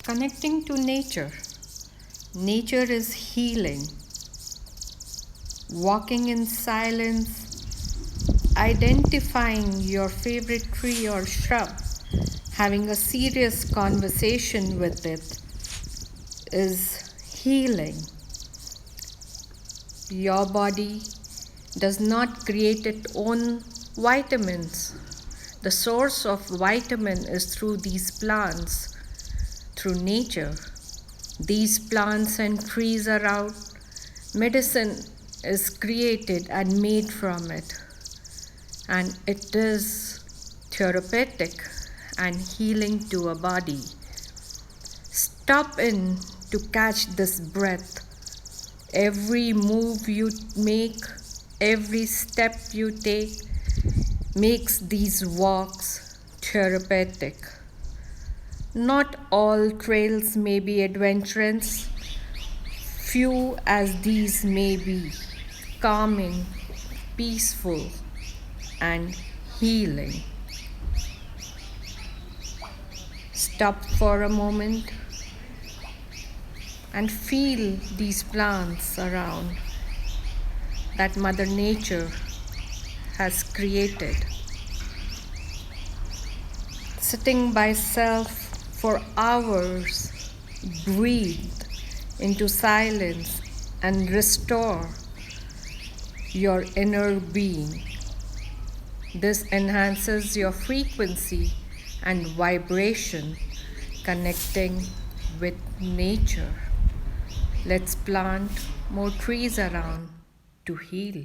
Connecting to nature. Nature is healing. Walking in silence, identifying your favorite tree or shrub, having a serious conversation with it is healing. Your body does not create its own vitamins. The source of vitamin is through these plants, through nature. These plants and trees are out. Medicine is created and made from it. And it is therapeutic and healing to a body. Stop in to catch this breath. Every move you make, every step you take makes these walks therapeutic. Not all trails may be adventurous, few as these may be, calming, peaceful, and healing. Stop for a moment and feel these plants around that Mother Nature has created. Sitting by self for hours, breathe into silence and restore your inner being. This enhances your frequency and vibration, connecting with nature. Let's plant more trees around to heal.